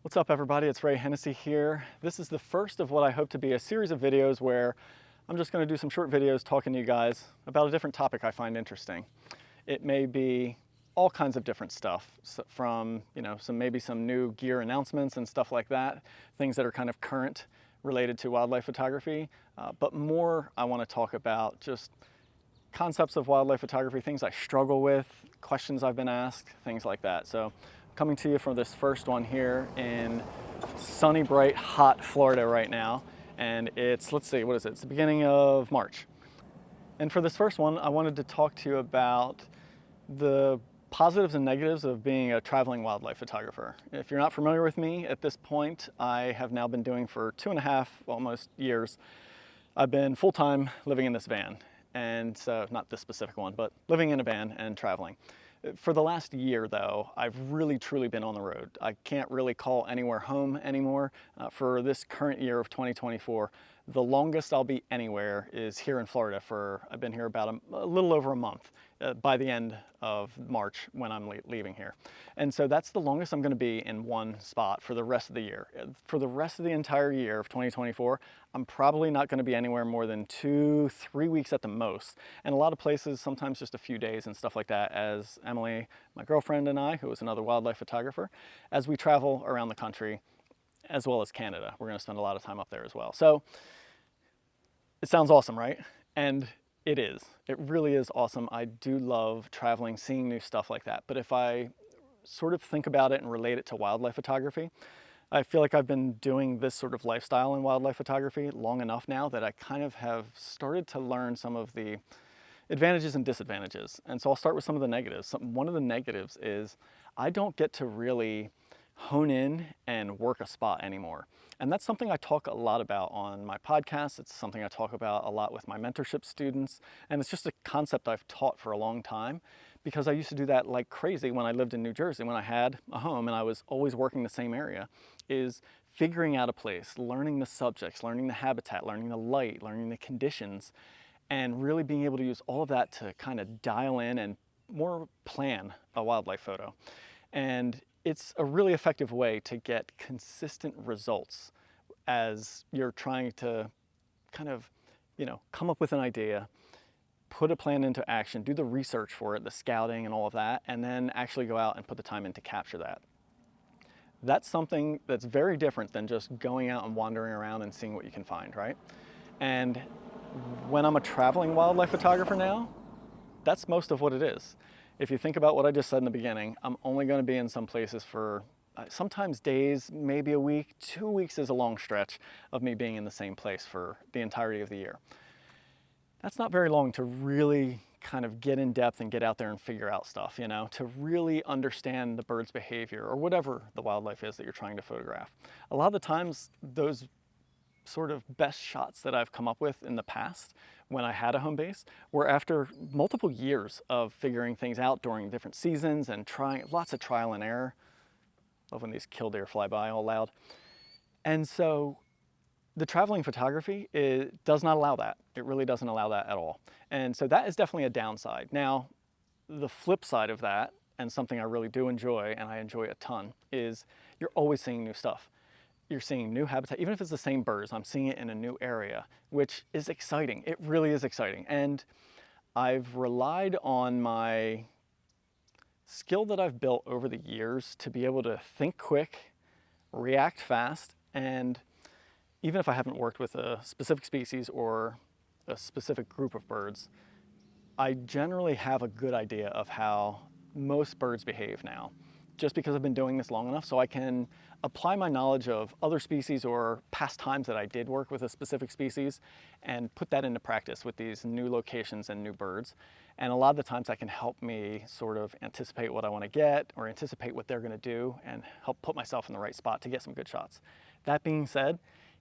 What's up, everybody? It's Ray Hennessy here. This is the first of what I hope to be a series of videos where I'm just going to do some short videos talking to you guys about a different topic I find interesting. It may be all kinds of different stuff, from maybe some new gear announcements and stuff like that, things that are kind of current related to wildlife photography, but more I want to talk about just concepts of wildlife photography, things I struggle with, questions I've been asked, things like that. So coming to you for this first one here in sunny, bright, hot Florida right now. And it's, let's see, what is it? It's the beginning of March. And for this first one, I wanted to talk to you about the positives and negatives of being a traveling wildlife photographer. If you're not familiar with me at this point, I have now been doing for 2.5, almost years. I've been full-time living in this van. And so, not this specific one, but living in a van and traveling. For the last year, though, I've really truly been on the road. I can't really call anywhere home anymore. For this current year of 2024, the longest I'll be anywhere is here in Florida I've been here about a little over a month by the end of March when I'm leaving here. And so that's the longest I'm going to be in one spot for the rest of the year. For the rest of the entire year of 2024, I'm probably not going to be anywhere more than 2-3 weeks at the most. And a lot of places, sometimes just a few days and stuff like that, as Emily, my girlfriend, and I, who is another wildlife photographer, as we travel around the country, as well as Canada. We're going to spend a lot of time up there as well. So it sounds awesome, right? And it is. It really is awesome. I do love traveling, seeing new stuff like that. But if I sort of think about it and relate it to wildlife photography, I feel like I've been doing this sort of lifestyle in wildlife photography long enough now that I kind of have started to learn some of the advantages and disadvantages. And so I'll start with some of the negatives. One of the negatives is I don't get to really hone in and work a spot anymore. And that's something I talk a lot about on my podcast. It's something I talk about a lot with my mentorship students. And it's just a concept I've taught for a long time because I used to do that like crazy when I lived in New Jersey, when I had a home and I was always working the same area, is figuring out a place, learning the subjects, learning the habitat, learning the light, learning the conditions, and really being able to use all of that to kind of dial in and more plan a wildlife photo. And it's a really effective way to get consistent results as you're trying to kind of, come up with an idea, put a plan into action, do the research for it, the scouting and all of that, and then actually go out and put the time in to capture that. That's something that's very different than just going out and wandering around and seeing what you can find, right? And when I'm a traveling wildlife photographer now, that's most of what it is. If you think about what I just said in the beginning, I'm only going to be in some places for sometimes days, maybe a week. 2 weeks is a long stretch of me being in the same place for the entirety of the year. That's not very long to really kind of get in depth and get out there and figure out stuff, to really understand the bird's behavior or whatever the wildlife is that you're trying to photograph. A lot of the times, those sort of best shots that I've come up with in the past when I had a home base were after multiple years of figuring things out during different seasons and trying lots of trial and error. Love when these killdeer fly by all loud. And so the traveling photography, it does not allow that. It really doesn't allow that at all. And so that is definitely a downside. Now, the flip side of that, and something I really do enjoy, and I enjoy a ton, is you're always seeing new stuff. You're seeing new habitat, even if it's the same birds, I'm seeing it in a new area, which is exciting. It really is exciting. And I've relied on my skill that I've built over the years to be able to think quick, react fast, and even if I haven't worked with a specific species or a specific group of birds, I generally have a good idea of how most birds behave now, just because I've been doing this long enough so I can apply my knowledge of other species or past times that I did work with a specific species and put that into practice with these new locations and new birds. And a lot of the times that can help me sort of anticipate what I want to get or anticipate what they're going to do and help put myself in the right spot to get some good shots. That being said,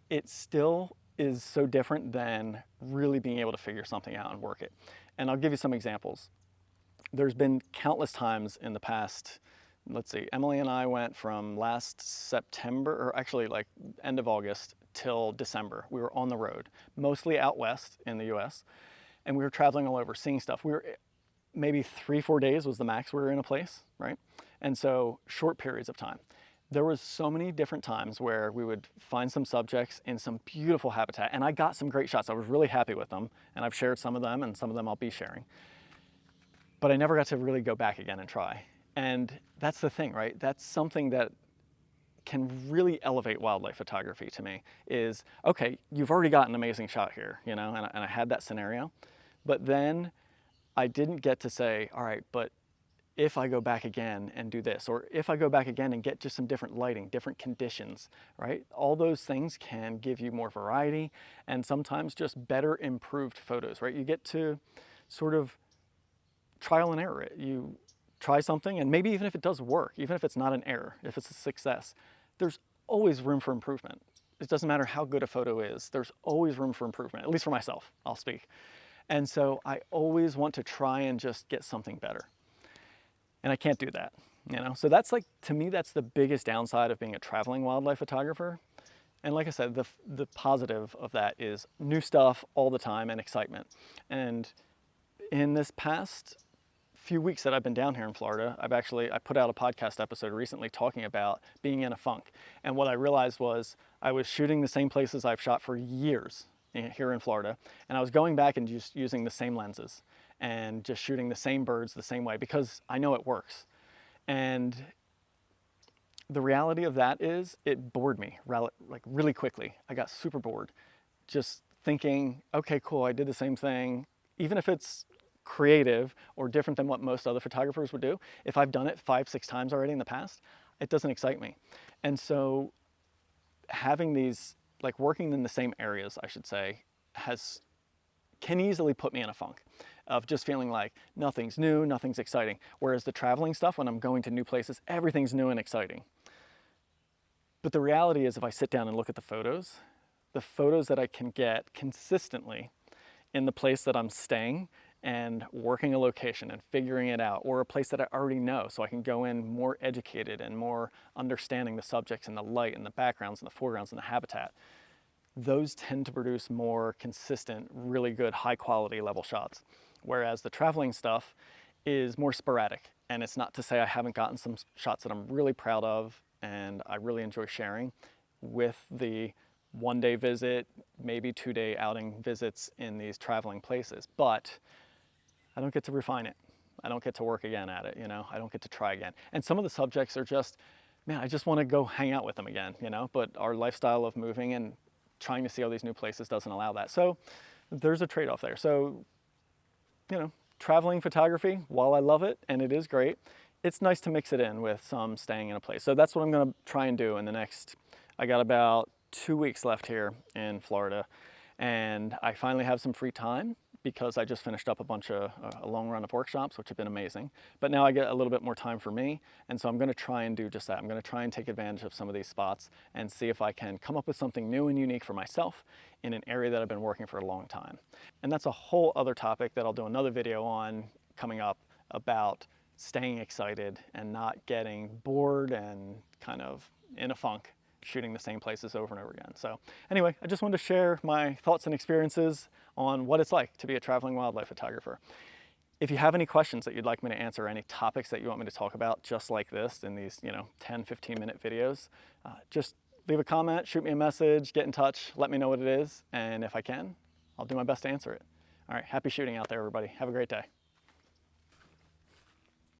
it still is so different than really being able to figure something out and work it. And I'll give you some examples. There's been countless times in the past. Let's see, Emily and I went from last September, or actually like end of August till December. We were on the road, mostly out west in the US, and we were traveling all over, seeing stuff. We were maybe 3-4 days was the max we were in a place, right? And so short periods of time. There was so many different times where we would find some subjects in some beautiful habitat, and I got some great shots. I was really happy with them, and I've shared some of them, and some of them I'll be sharing. But I never got to really go back again and try. And that's the thing, right? That's something that can really elevate wildlife photography to me is, okay, you've already got an amazing shot here, you know, and I had that scenario, but then I didn't get to say, all right, but if I go back again and do this, or if I go back again and get just some different lighting, different conditions, right? All those things can give you more variety and sometimes just better improved photos, right? You get to sort of trial and error it. You try something, and maybe even if it does work, even if it's not an error, if it's a success, there's always room for improvement. It doesn't matter how good a photo is, there's always room for improvement, at least for myself, I'll speak. And so I always want to try and just get something better. And I can't do that, you know? So that's like, to me, that's the biggest downside of being a traveling wildlife photographer. And like I said, the positive of that is new stuff all the time and excitement. And in this past few weeks that I've been down here in Florida, I put out a podcast episode recently talking about being in a funk. And what I realized was I was shooting the same places I've shot for years here in Florida, and I was going back and just using the same lenses and just shooting the same birds the same way because I know it works. And the reality of that is it bored me like really quickly. I got super bored just thinking, okay, cool, I did the same thing. Even if it's creative or different than what most other photographers would do, if I've done it 5-6 times already in the past, it doesn't excite me. And so having these, like working in the same areas, I should say, can easily put me in a funk of just feeling like nothing's new, nothing's exciting. Whereas the traveling stuff, when I'm going to new places, everything's new and exciting. But the reality is if I sit down and look at the photos that I can get consistently in the place that I'm staying and working a location and figuring it out, or a place that I already know, so I can go in more educated and more understanding the subjects and the light and the backgrounds and the foregrounds and the habitat, those tend to produce more consistent, really good, high quality level shots. Whereas the traveling stuff is more sporadic. And it's not to say I haven't gotten some shots that I'm really proud of and I really enjoy sharing with the one-day visit, maybe 2-day outing visits in these traveling places. But I don't get to refine it. I don't get to work again at it, you know? I don't get to try again. And some of the subjects are just, man, I just want to go hang out with them again, you know? But our lifestyle of moving and trying to see all these new places doesn't allow that. So there's a trade-off there. So, you know, traveling photography, while I love it and it is great, it's nice to mix it in with some staying in a place. So that's what I'm going to try and do in the next, I got about 2 weeks left here in Florida, and I finally have some free time because I just finished up a long run of workshops, which have been amazing. But now I get a little bit more time for me, and so I'm going to try and do just that. I'm going to try and take advantage of some of these spots and see if I can come up with something new and unique for myself in an area that I've been working for a long time. And that's a whole other topic that I'll do another video on coming up, about staying excited and not getting bored and kind of in a funk shooting the same places over and over again. So anyway, I just wanted to share my thoughts and experiences on what it's like to be a traveling wildlife photographer. If you have any questions that you'd like me to answer, any topics that you want me to talk about just like this in these 10, 15-minute videos, just leave a comment, shoot me a message, get in touch, let me know what it is, and if I can, I'll do my best to answer it. All right, happy shooting out there, everybody. Have a great day.